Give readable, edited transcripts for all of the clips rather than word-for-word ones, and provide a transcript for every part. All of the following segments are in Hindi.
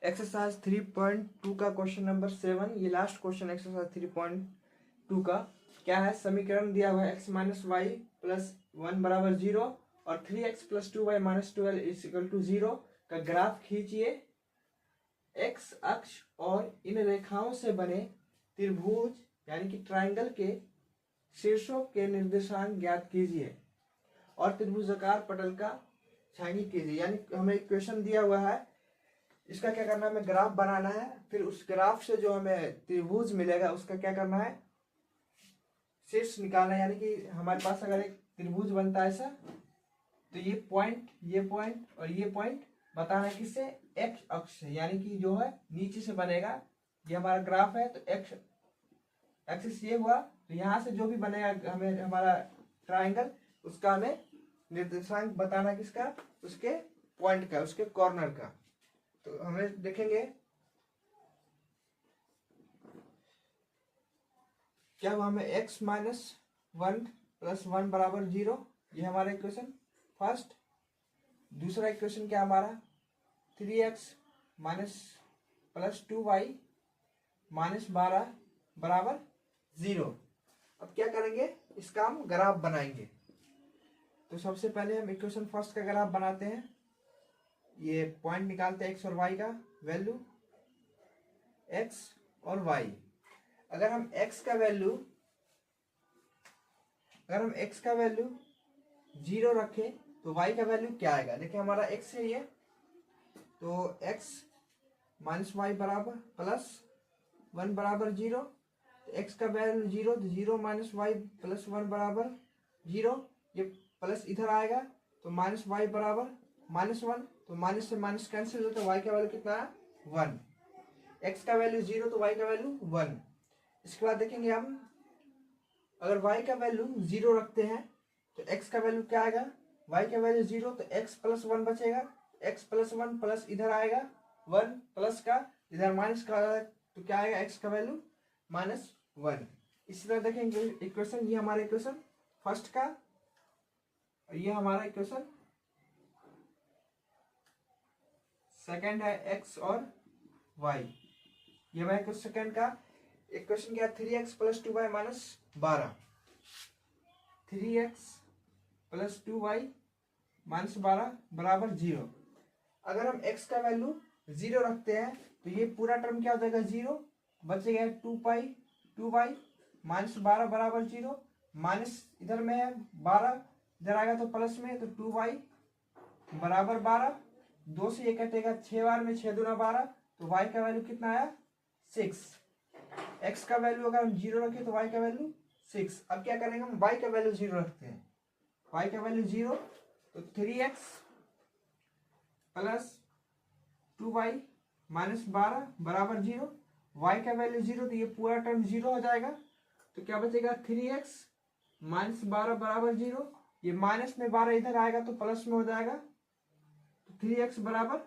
एक्सरसाइज 3.2 का क्वेश्चन नंबर 7, ये लास्ट क्वेश्चन एक्सरसाइज 3.2 का क्या है। समीकरण दिया हुआ है एक्स माइनस वाई प्लस 1 बराबर 0 और 3x plus 2y minus 12 is equal to 0 का ग्राफ खींचिए। एक्स अक्ष और इन रेखाओं से बने त्रिभुज यानी कि ट्राइंगल के शीर्षों के निर्देशांक ज्ञात कीजिए और त्रिभुजाकार पटल का छायांकित कीजिए। यानी हमें इक्वेशन दिया हुआ है, इसका क्या करना है, हमें ग्राफ बनाना है। फिर उस ग्राफ से जो हमें त्रिभुज मिलेगा उसका क्या करना है, शीर्ष निकालना है। यानी कि हमारे पास अगर एक त्रिभुज बनता है ऐसा, तो ये पॉइंट और ये पॉइंट बताना है किससे, एक्स अक्ष से। यानी कि जो है नीचे से बनेगा, ये हमारा ग्राफ है तो एक्स एक्सिस ये हुआ, तो यहाँ से जो भी बनेगा हमें हमारा ट्राइंगल, उसका हमें निर्देशांक बताना किसका, उसके पॉइंट का, उसके कॉर्नर का। तो हमें देखेंगे क्या हुआ, हमें x माइनस 1 प्लस 1 बराबर 0, ये हमारा इक्वेशन फर्स्ट। दूसरा इक्वेशन क्या हमारा 3x minus plus 2y minus 12 बराबर 0। अब क्या करेंगे, इसका हम ग्राफ बनाएंगे। तो सबसे पहले हम इक्वेशन फर्स्ट का ग्राफ बनाते हैं। ये पॉइंट निकालते हैं एक्स और वाई का वैल्यू, एक्स और वाई। अगर हम एक्स का वैल्यू 0 रखें तो वाई का वैल्यू क्या आएगा। देखिए हमारा एक्स है ये, तो एक्स माइनस वाई बराबर प्लस 1 बराबर 0। तो एक्स का वैल्यू 0, तो 0 माइनस वाई प्लस 1 बराबर 0। ये प्लस इधर आएगा तो माइनस वाई बराबर -1, तो माइनस से माइनस कैंसिल हो, तो वाई का वैल्यू कितना है 1। एक्स का वैल्यू 0 तो वाई का वैल्यू 1। इसके बाद देखेंगे हम, अगर वाई का वैल्यू 0 रखते हैं तो एक्स का वैल्यू क्या आएगा, वाई का वैल्यू 0 तो एक्स प्लस 1 बचेगा। एक्स प्लस 1 प्लस इधर आएगा 1 प्लस का, इधर माइनस का आएगा, तो क्या आएगा एक्स का वैल्यू -1। इसी तरह देखेंगे इक्वेशन, ये हमारा इक्वेशन फर्स्ट का और ये हमारा इक्वेशन सेकेंड है एक्स और वाई। ये हमारा इक्वेशन सेकेंड का इक्वेशन क्या, 3x plus 2y minus 12, 3x plus 2y minus 12 बराबर 0। अगर हम x का वैल्यू 0 रखते हैं तो ये पूरा टर्म क्या हो जाएगा 0, बचेगा 2y माइनस 12 बराबर 0। माइनस इधर में है 12, इधर आएगा तो प्लस में, तो 2y बराबर 12। 2 से ये कटेगा 6 बार में, 6 दूना 12, तो y का वैल्यू कितना आया 6। x का वैल्यू अगर हम 0 रखें तो y का वैल्यू 6। अब क्या करेंगे, हम y का वैल्यू 0 रखते हैं, y का वैल्यू 0, तो 3x प्लस 2y माइनस 12 बराबर 0। y का वैल्यू 0, तो ये पूरा टर्म 0 हो जाएगा, तो क्या बचेगा 3x माइनस 12 बराबर 0। ये माइनस में 12 इधर आएगा तो प्लस में हो जाएगा, तो 3x बराबर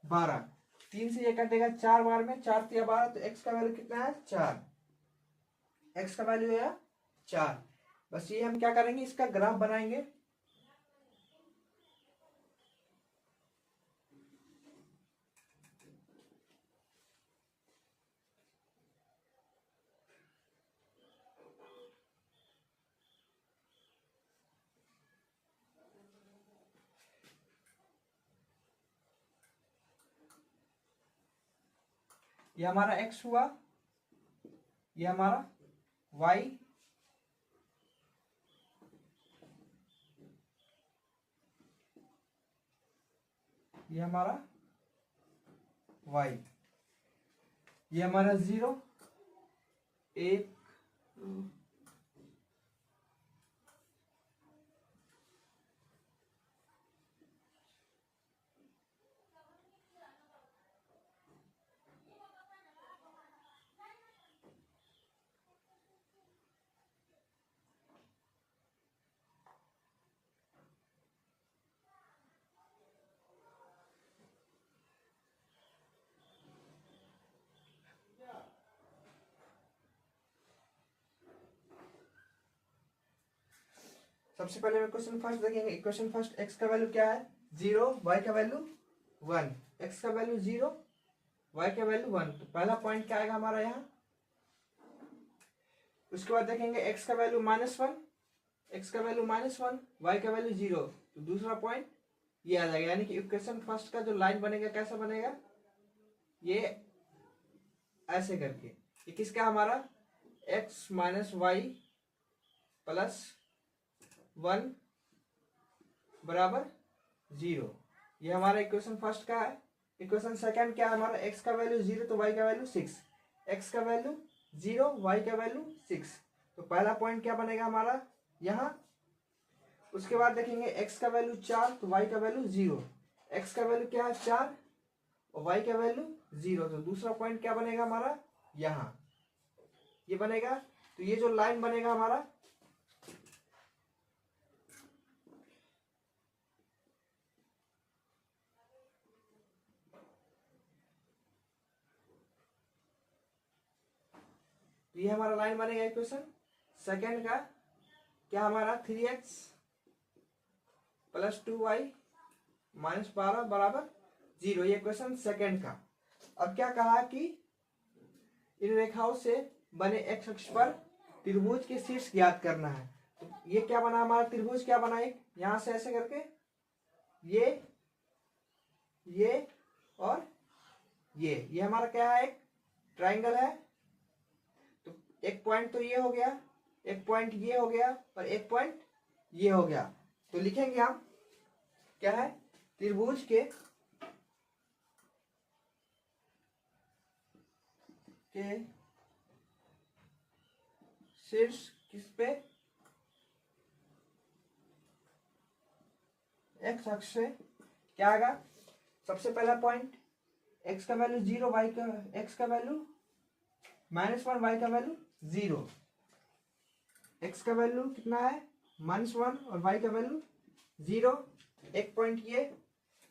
12। 3 से ये कटेगा 4 बार में, 4 तिया 12, तो x का वैल्यू कितना है 4। x का वैल्यू है 4। बस ये हम क्या करेंगे, इसका ग्राफ बनाएंगे। ये हमारा x हुआ, ये हमारा y, ये हमारा y, ये हमारा 0 1 सबसे पहले हम इक्वेशन फर्स्ट देखेंगे। इक्वेशन फर्स्ट, x का वैल्यू क्या है 0, y का वैल्यू 1। x का वैल्यू 0, y का वैल्यू 1, तो पहला पॉइंट क्या आएगा हमारा यहाँ। उसके बाद देखेंगे x का वैल्यू -1, x का वैल्यू -1, y का वैल्यू 0, तो दूसरा पॉइंट ये आ जाएगा। यानी कि इक्वेशन फर्स्ट का जो लाइन बनेगा कैसा बनेगा, ये ऐसे करके, ये किसका हमारा x - y + 1 बराबर 0, ये हमारा इक्वेशन फर्स्ट का है। इक्वेशन सेकंड क्या है हमारा, x का वैल्यू 0 तो y का वैल्यू 6, x का वैल्यू 0 y का वैल्यू 6, तो पहला पॉइंट क्या बनेगा हमारा यहाँ। उसके बाद देखेंगे x का वैल्यू 4 तो y का वैल्यू 0, x का वैल्यू क्या है 4 और y का वैल्यू 0, तो दूसरा पॉइंट क्या बनेगा हमारा यहाँ, ये बनेगा। तो ये जो लाइन बनेगा हमारा, ये हमारा लाइन बनेगा इक्वेशन सेकंड का, क्या हमारा 3x + 2y - 12 बराबर 0, ये इक्वेशन सेकंड का। अब क्या कहा कि इन रेखाओं से बने x अक्ष पर त्रिभुज के शीर्ष ज्ञात करना है। तो ये क्या बना हमारा त्रिभुज, क्या बना एक यहां से ऐसे करके, ये और ये हमारा क्या है, एक ट्राइंगल है। तो एक पॉइंट तो ये हो गया, एक पॉइंट ये हो गया और एक पॉइंट ये हो गया। तो लिखेंगे हम क्या है, त्रिभुज के शीर्ष किस पे, एक्स अक्ष से क्या आएगा, सबसे पहला पॉइंट x का वैल्यू 0, y का x का वैल्यू -1, y का वैल्यू 0, x का वैल्यू कितना है -1 और y का वैल्यू 0, एक पॉइंट ये।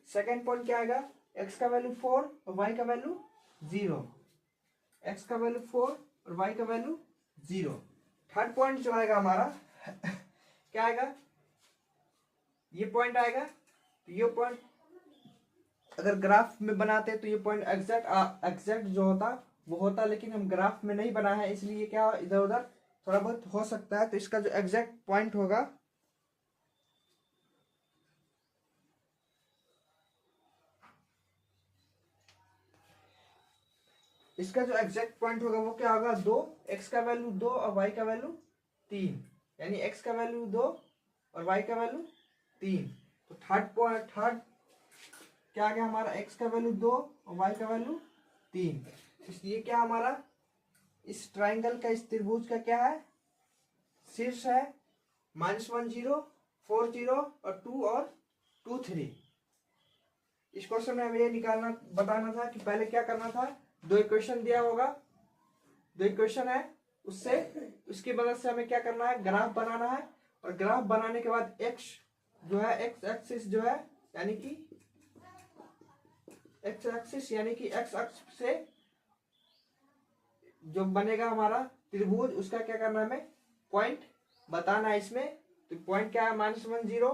सेकंड पॉइंट क्या आएगा, x का वैल्यू 4 और y का वैल्यू 0, x का वैल्यू 4 और y का वैल्यू 0। थर्ड पॉइंट जो आएगा हमारा क्या आएगा, ये पॉइंट आएगा। तो ये पॉइंट अगर ग्राफ में बनाते तो ये पॉइंट एग्जैक्ट जो होता वो होता, लेकिन हम ग्राफ में नहीं बना है, इसलिए क्या इधर उधर थोड़ा बहुत हो सकता है। तो इसका जो एग्जैक्ट पॉइंट होगा, इसका जो एग्जैक्ट पॉइंट होगा वो क्या होगा 2, x का वैल्यू 2 और y का वैल्यू 3, यानी x का वैल्यू 2 और y का वैल्यू 3। तो थर्ड क्या आ गया हमारा, x का वैल्यू 2 और y का वैल्यू 3। इसलिए क्या हमारा इस ट्राइंगल का, इस त्रिभुज का क्या है, शीर्ष है -1 0 4 0 और 2 और 2 3। इस क्वेश्चन में हमें ये बताना था कि पहले क्या करना था, दो इक्वेशन दिया होगा, दो इक्वेशन है, उसकी मदद से हमें क्या करना है, ग्राफ बनाना है। और ग्राफ बनाने के बाद x जो है, x एक्सिस जो है, यानी कि x एक्सिस यानी कि x अक्ष से जो बनेगा हमारा त्रिभुज, उसका क्या करना है, हमें पॉइंट बताना है इसमें। तो पॉइंट क्या है, -1 0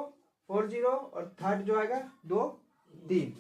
4 0 और थर्ड जो आएगा 2 3।